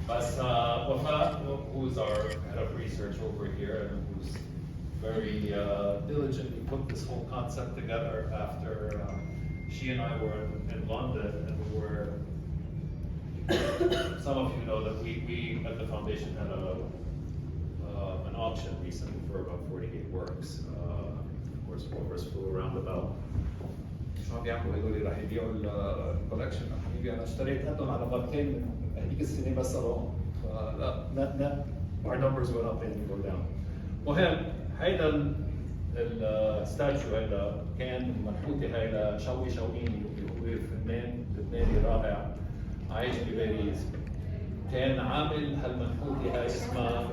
بس Wafa, who's our head of research over here and who's very diligently put this whole concept together after she and I were in London, and we were, some of you know that we at the foundation had an auction recently for about 48 works. Of course, Forbes flew around about. شو عم بيعملوا هدول راح يبيعوا الكولكشن. حبيبي انا اشتريت هدول على مرتين من هذيك السنه بس صاروا فلا net our numbers went up and go down. مهم هيدا الستاتيو هيدا كان منحوته هيدا شوقي شوقيني اللي هو فنان لبناني رائع عايش بباريس. كان عامل هالمنحوته هاي اسمها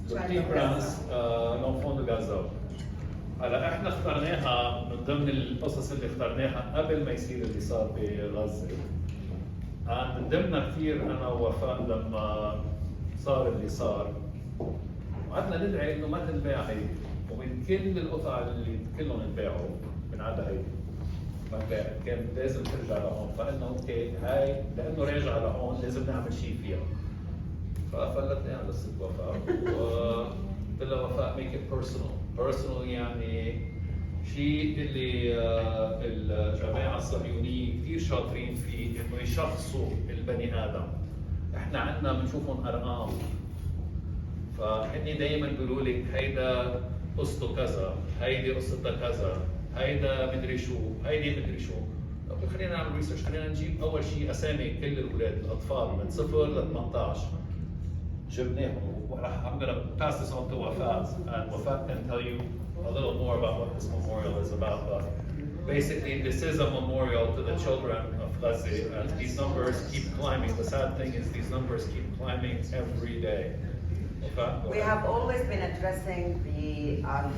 Petit Prince l'enfant de Gaza. هلا احنا اخترناها من ضمن القصص اللي اخترناها قبل ما يصير اللي صار بغزه. ندمنا كثير انا ووفاء لما صار اللي صار. وقعدنا ندعي انه ما تنباع هيدي، ومن كل القطع اللي كلهم انباعوا من عدا هيدي. ما كان لازم ترجع لهون، فقلنا اوكي هاي لانه راجعه لهون لازم نعمل شيء فيها. ففلتناها قصه وفاء وقلت لها وفاء ميك ات بيرسونال يعني شيء اللي الجماعه الصهيونيه كثير شاطرين فيه انه يشخصوا البني ادم. احنا عندنا بنشوفهم ارقام، فهني دائما بيقولوا لك هيدا قصته كذا، هيدي قصتها كذا، هيدا مدري شو، هيدي مدري شو. طب خلينا نعمل ريسيرش، خلينا نجيب اول شيء اسامي كل الاولاد الاطفال من 0 ل 18 جبناهم. I'm going to pass this on to Wafat, and Wafat can tell you a little more about what this memorial is about. But basically, this is a memorial to the children of Gaza, and these numbers keep climbing. The sad thing is these numbers keep climbing every day. Wafat, we have always been addressing the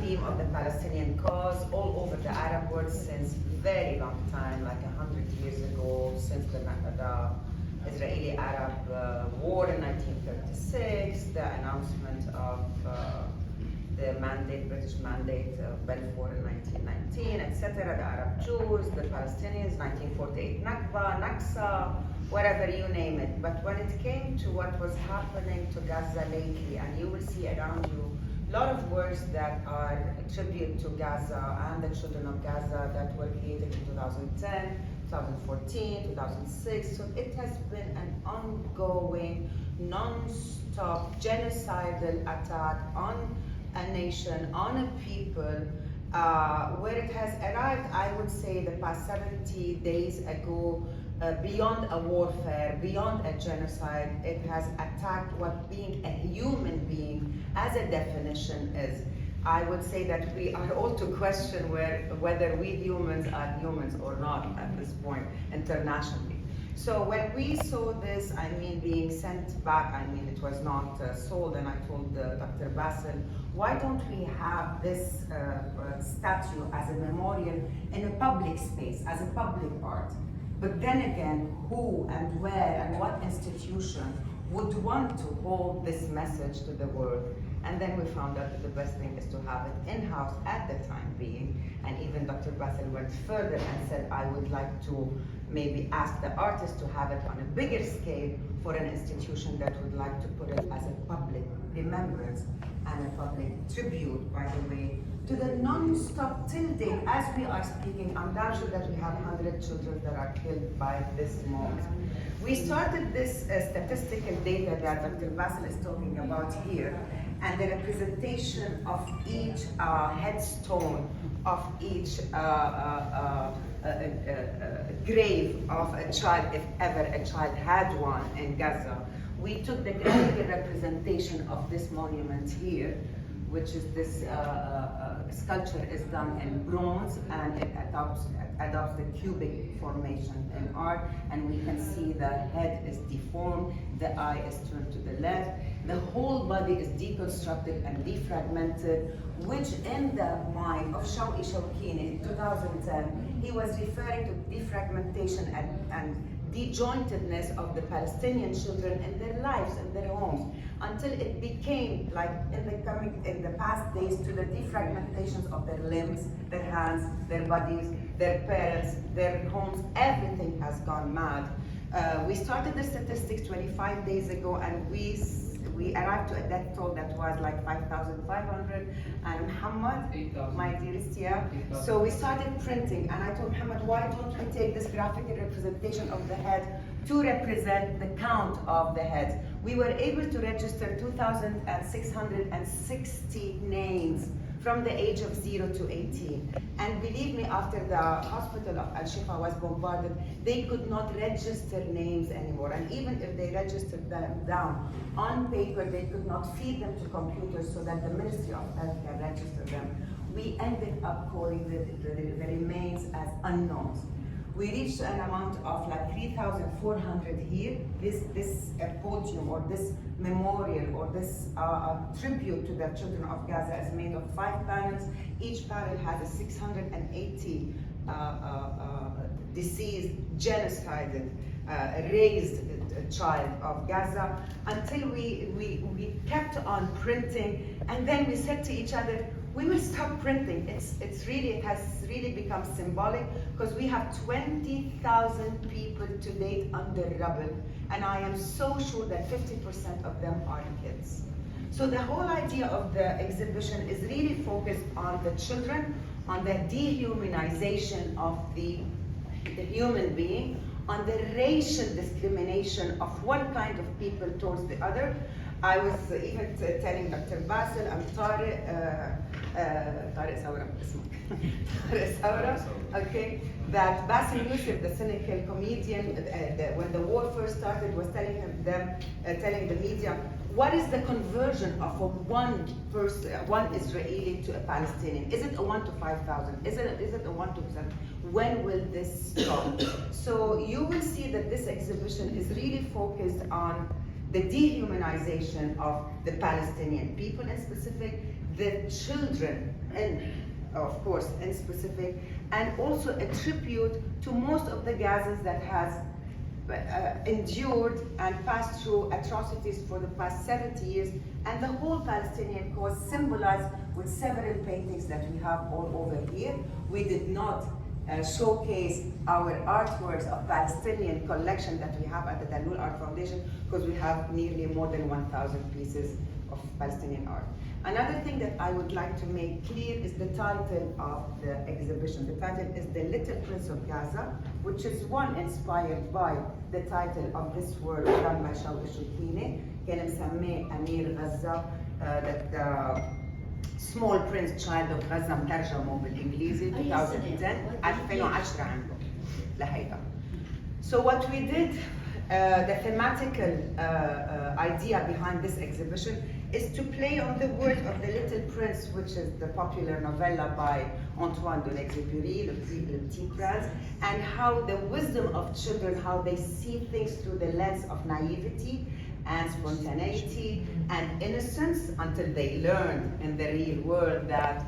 theme of the Palestinian cause all over the Arab world since very long time, like 100 years ago, since the Israeli-Arab war in 1936, the announcement of the British mandate of Balfour in 1919, etc., the Arab Jews, the Palestinians, 1948 Nakba, Naksa, whatever you name it. But when it came to what was happening to Gaza lately, and you will see around you a lot of words that are a tribute to Gaza and the children of Gaza that were created in 2010, 2014, 2006. So it has been an ongoing, non-stop genocidal attack on a nation, on a people, where it has arrived, I would say, the past 70 days ago, beyond a warfare, beyond a genocide. It has attacked what being a human being as a definition is. I would say that we are all to question whether we humans are humans or not at this point internationally. So when we saw this, I mean, being sent back, I mean, it was not sold, and I told Dr. Bassel, why don't we have this statue as a memorial in a public space, as a public art? But then again, who and where and what institution would want to hold this message to the world? And then we found out that the best thing is to have it in-house at the time being. And even Dr. Bassel went further and said, I would like to maybe ask the artist to have it on a bigger scale for an institution that would like to put it as a public remembrance and a public tribute, by the way, to the non-stop till date, as we are speaking. I'm not sure that we have 100 children that are killed by this moment. We started this statistical data that Dr. Bassel is talking about here, and the representation of each headstone, of each grave of a child, if ever a child had one in Gaza. We took the graphical representation of this monument here, which is this sculpture is done in bronze, and it adopts the cubic formation in art, and we can see the head is deformed, the eye is turned to the left, the whole body is deconstructed and defragmented, which in the mind of Shawqi Shawkini in 2010, he was referring to defragmentation and dejointedness of the Palestinian children in their lives, in their homes, until it became, like in the past days, to the defragmentations of their limbs, their hands, their bodies, their parents, their homes. Everything has gone mad. We started the statistics 25 days ago, and we arrived to a death toll that was like 5,500. And Muhammad, 8,000. my dearest, yeah. 8,000. So we started printing, and I told Muhammad, why don't we take this graphical representation of the head to represent the count of the heads? We were able to register 2,660 names from the age of 0 to 18. And believe me, after the hospital of Al-Shifa was bombarded, they could not register names anymore. And even if they registered them down on paper, they could not feed them to computers so that the Ministry of Health can register them. We ended up calling the remains as unknowns. We reached an amount of like 3,400 here. This podium or this memorial or this tribute to the children of Gaza is made of 5 panels. Each panel has a 680 deceased, genocided, raised child of Gaza, until we kept on printing, and then we said to each other, we will stop printing. It has really become symbolic, because we have 20,000 people to date under rubble, and I am so sure that 50% of them are kids. So the whole idea of the exhibition is really focused on the children, on the dehumanization of the human being, on the racial discrimination of one kind of people towards the other. I was even telling Dr. Basil and Tariq Saura, Tariq Saura, okay, that Basil Youssef, the cynical comedian, when the war first started, was telling the media, what is the conversion of one Israeli to a Palestinian? Is it a 1 to 5,000? Is it a 1 to 7? When will this stop? So you will see that this exhibition is really focused on the dehumanization of the Palestinian people in specific, the children, and of course in specific, and also a tribute to most of the Gazans that has endured and passed through atrocities for the past 70 years, and the whole Palestinian cause symbolized with several paintings that we have all over here. We did not showcase our artworks of Palestinian collection that we have at the Daloul Art Foundation, because we have nearly more than 1,000 pieces of Palestinian art. Another thing that I would like to make clear is the title of the exhibition. The title is The Little Prince of Gaza, which is one inspired by the title of this work done by Shawish Al-Kine, كان مسميه أمير غزة, that Small Prince Child of Gaza مترجمه بالإنجليزي 2010 2010 عنده لهيدا. So what we did, the thematical idea behind this exhibition is to play on the word of The Little Prince, which is the popular novella by Antoine de Exupéry, Le Petit Prince, and how the wisdom of children, how they see things through the lens of naivety and spontaneity and innocence, until they learn in the real world that,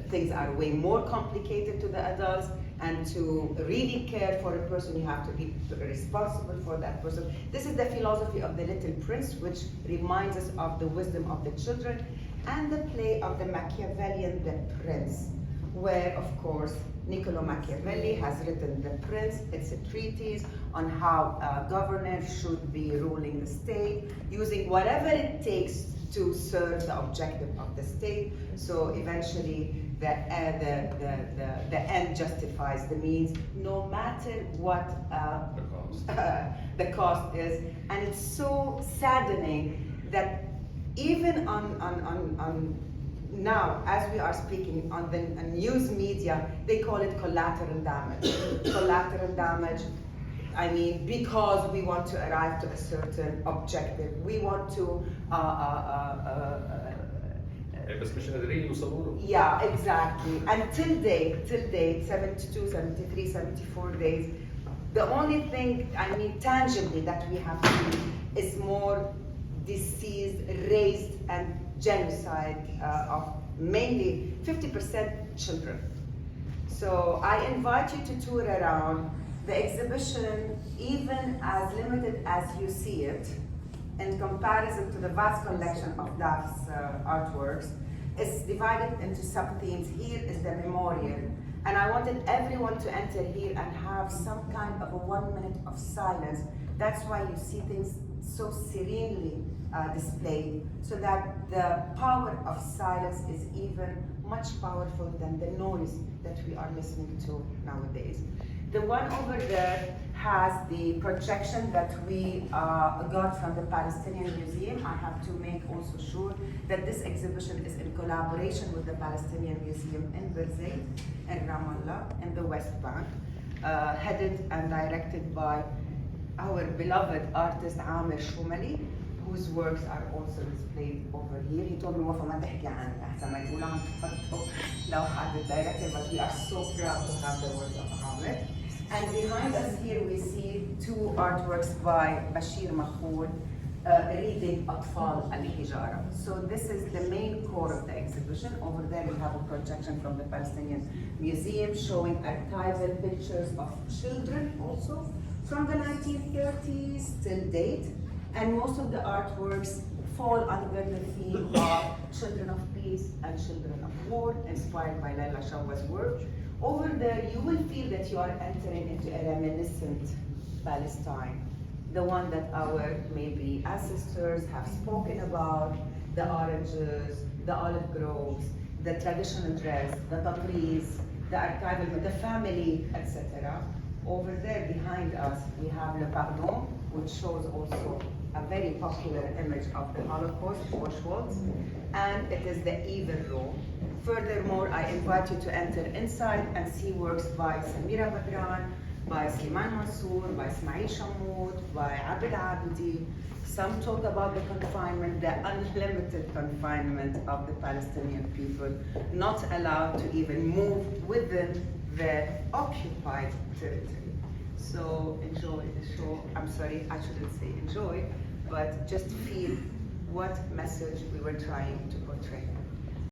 things are way more complicated to the adults, and to really care for a person, you have to be responsible for that person. This is the philosophy of The Little Prince, which reminds us of the wisdom of the children, and the play of the Machiavellian The Prince, where, of course, Niccolo Machiavelli has written The Prince. It's a treatise on how governors should be ruling the state, using whatever it takes to serve the objective of the state. So eventually, the end justifies the means, no matter what the cost is. And it's so saddening that even on now, as we are speaking on the news media, they call it collateral damage. Collateral damage, because we want to arrive to a certain objective. We want to بس مش قادرين يوصلوا له. Yeah, exactly. And till date, 72, 73, 74 days, the only thing, tangibly that we have seen is more deceased, raised, and genocide of mainly 50% children. So I invite you to tour around. The exhibition, even as limited as you see it, in comparison to the vast collection of DAF's artworks, is divided into sub-themes. Here is the memorial, And I wanted everyone to enter here and have some kind of a 1 minute of silence. That's why you see things so serenely displayed, so that the power of silence is even much powerful than the noise that we are listening to nowadays. The one over there has the projection that we got from the Palestinian Museum. I have to make also sure that this exhibition is in collaboration with the Palestinian Museum in Birzeit, in Ramallah, in the West Bank, headed and directed by our beloved artist Amir Shumali, whose works are also displayed over here. He told me وفا ما تحكي عنه أحسن ما يقول عن تحطه لوحة الدايركتور, but we are so proud to have the work of Amir. And behind us here we see two artworks by Bashir Makhoul, reading أطفال الحجارة. So this is the main core of the exhibition. Over there we have a projection from the Palestinian Museum showing archival pictures of children also from the 1930s till date. And most of the artworks fall under the theme of children of peace and children of war, inspired by Laila Shawwa's work. Over there, you will feel that you are entering into a reminiscent Palestine, the one that our maybe ancestors have spoken about, the oranges, the olive groves, the traditional dress, the tabriz, the archival, the family, etc. Over there behind us, we have Le Pardon, which shows also a very popular image of the Holocaust, Auschwitz, and it is the evil room. Furthermore, I invite you to enter inside and see works by Samira Badran, by Sliman Mansour, by Ismail Shammoud, by Abed Abdi. Some talk about the confinement, the unlimited confinement of the Palestinian people, not allowed to even move within the occupied territory. So enjoy the show. I'm sorry, I shouldn't say enjoy, but just feel what message we were trying to portray.